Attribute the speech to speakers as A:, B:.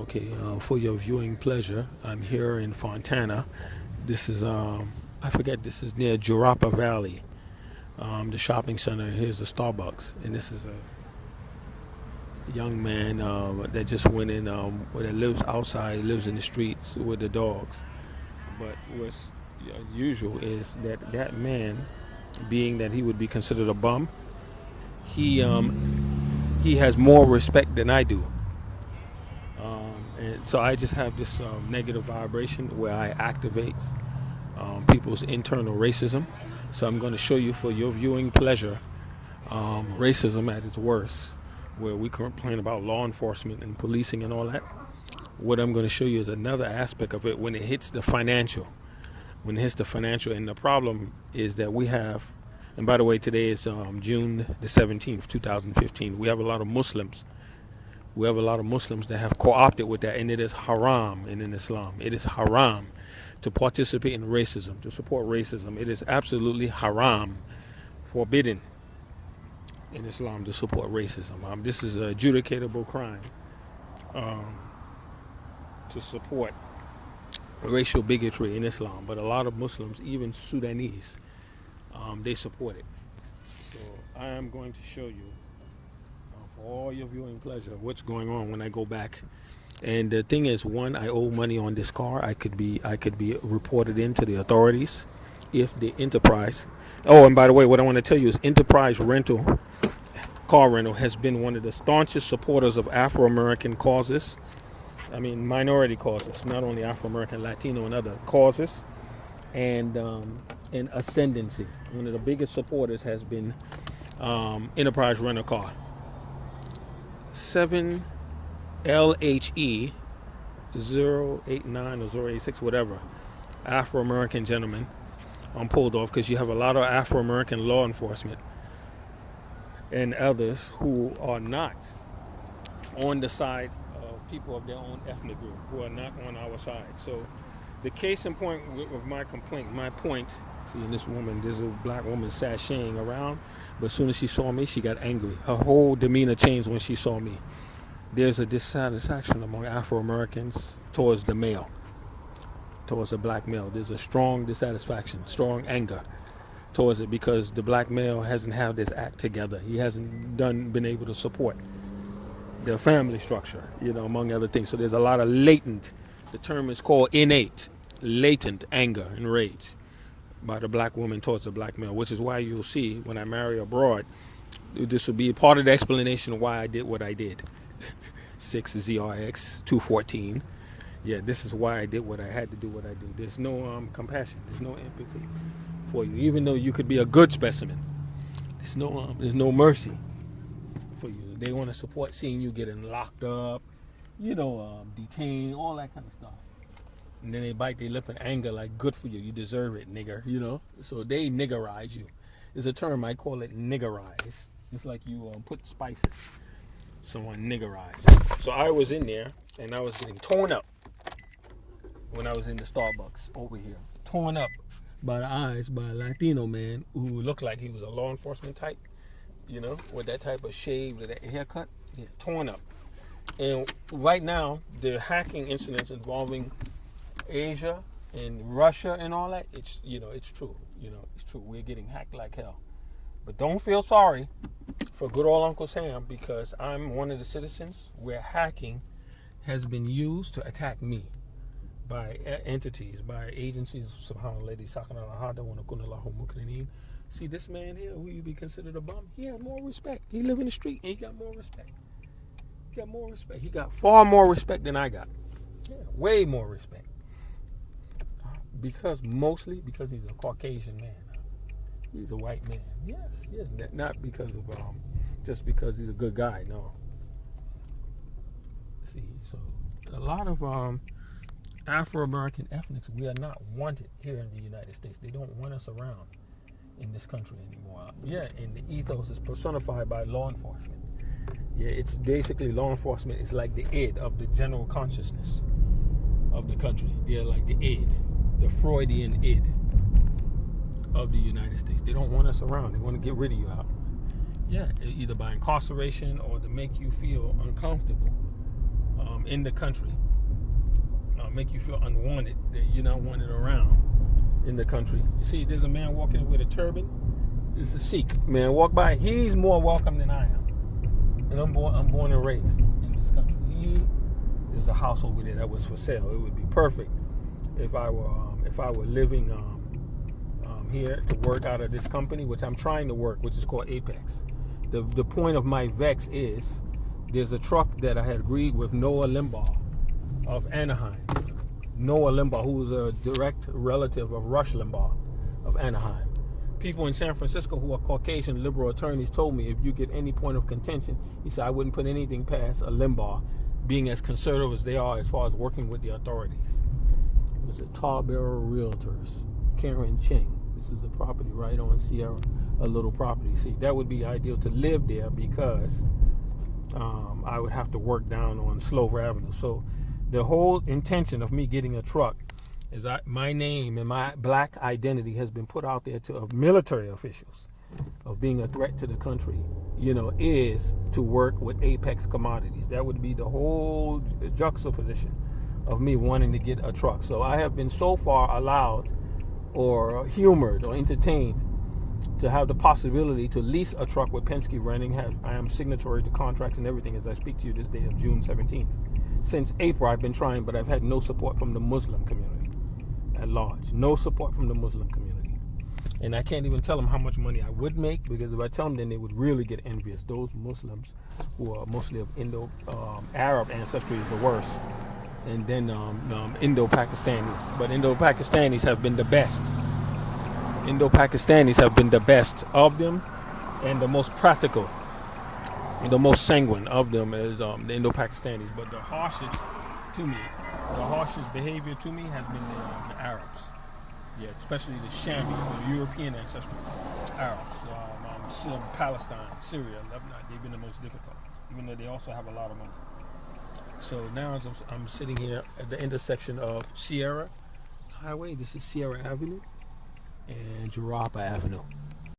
A: Okay, for your viewing pleasure, I'm here in Fontana. This is, I forget, this is near Jurapa Valley, the shopping center. Here's a Starbucks, and this is a young man that just went in, that lives outside, lives in the streets with the dogs. But what's usual is that that man, being that he would be considered a bum, he has more respect than I do. And so I just have this negative vibration where I activate people's internal racism. So I'm going to show you for your viewing pleasure racism at its worst, where we complain about law enforcement and policing and all that. What I'm going to show you is another aspect of it when it hits the financial. When it hits the financial, and the problem is that we have, and by the way, today is June the 17th, 2015. We have a lot of Muslims. We have a lot of Muslims that have co-opted with that, and it is haram in Islam. It is haram to participate in racism, to support racism. It is absolutely haram, forbidden in Islam to support racism. This is an adjudicatable crime to support racial bigotry in Islam. But a lot of Muslims, even Sudanese, they support it. So I am going to show you, for all your viewing pleasure, what's going on when I go back. And the thing is, one, I owe money on this car. I could be reported into the authorities if the enterprise. Oh, and by the way, what I want to tell you is Enterprise Rental, car rental, has been one of the staunchest supporters of Afro-American causes. I mean, minority causes, not only Afro-American, Latino, and other causes, and ascendancy. One of the biggest supporters has been Enterprise Rental Car. 7 LHE 089 or 086, whatever. Afro-American gentleman pulled off, because you have a lot of Afro-American law enforcement and others who are not on the side of people of their own ethnic group, who are not on our side. So the case in point of my complaint, my point, seeing this woman, there's a black woman sashaying around, but as soon as she saw me, she got angry. Her whole demeanor changed when she saw me. There's a dissatisfaction among Afro-Americans towards the male, towards the black male. There's a strong dissatisfaction, strong anger towards it, because the black male hasn't had this act together. He hasn't been able to support their family structure, among other things. So there's a lot of latent, the term is called innate, latent anger and rage by the black woman towards the black male, which is why you'll see when I marry abroad, this will be part of the explanation of why I did what I did. 6 ZRX 214. Yeah, this is why I did what I had to do what I do. There's no compassion. There's no empathy for you, even though you could be a good specimen. There's no mercy for you. They want to support seeing you getting locked up, detained, all that kind of stuff. And then they bite their lip in anger, like, good for you. You deserve it, nigger. So they niggerize you. It's a term, I call it niggerize. Just like you put spices. Someone niggerized. So I was in there, and I was getting torn up when I was in the Starbucks over here. Torn up by the eyes by a Latino man who looked like he was a law enforcement type, with that type of shave, with that haircut. Yeah, torn up. And right now, the hacking incidents involving Asia and Russia and all that, it's true. It's true. We're getting hacked like hell. But don't feel sorry for good old Uncle Sam, because I'm one of the citizens where hacking has been used to attack me by entities, by agencies. See this man here, who you be considered a bum? He has more respect. He live in the street, and he got more respect. He got far more respect than I got. Yeah, way more respect. Mostly because he's a Caucasian man. He's a white man. Yes, not because of just because he's a good guy. No. See, so a lot of Afro-American ethnics, we are not wanted here in the United States. They don't want us around in this country anymore. Yeah, and the ethos is personified by law enforcement. Yeah, it's basically law enforcement is like the id of the general consciousness of the country. They're like the id, the Freudian id of the United States. They don't want us around. They want to get rid of you out. Yeah, either by incarceration or to make you feel uncomfortable in the country, make you feel unwanted, that you're not wanted around in the country. You see, there's a man walking with a turban. It's a Sikh man walk by. He's more welcome than I am, and I'm born and raised in this country. There's a house over there that was for sale. It would be perfect if I were living here to work out of this company, which I'm trying to work, which is called Apex. The point of my vex is there's a truck that I had agreed with Noah Limbaugh of Anaheim. Noah Limbaugh, who is a direct relative of Rush Limbaugh of Anaheim. People in San Francisco who are Caucasian liberal attorneys told me if you get any point of contention, he said, I wouldn't put anything past a Limbaugh being as conservative as they are as far as working with the authorities. It was a Tarboro Realtors, Karen Ching. This is a property right on Sierra, a little property. See, that would be ideal to live there because I would have to work down on Slover Avenue. So the whole intention of me getting a truck is my name and my black identity has been put out there to military officials of being a threat to the country, is to work with Apex Commodities. That would be the whole juxtaposition of me wanting to get a truck. So I have been so far allowed or humored or entertained to have the possibility to lease a truck with Penske Renting. I am signatory to contracts and everything as I speak to you this day of June 17th. Since April I've been trying, but I've had no support from the Muslim community at large. No support from the Muslim community. And I can't even tell them how much money I would make, because if I tell them, then they would really get envious. Those Muslims who are mostly of Indo-Arab ancestry is the worst. And then Indo-Pakistanis. But Indo-Pakistanis have been the best. Indo-Pakistanis have been the best of them and the most practical. The most sanguine of them is the Indo-Pakistanis. But the harshest behavior to me has been the Arabs. Yeah, especially the Shami, the European ancestral Arabs. Palestine, Syria, Lebanon, they've been the most difficult, even though they also have a lot of money. So now as I'm sitting here at the intersection of Sierra Highway, this is Sierra Avenue, and Jarapa Avenue.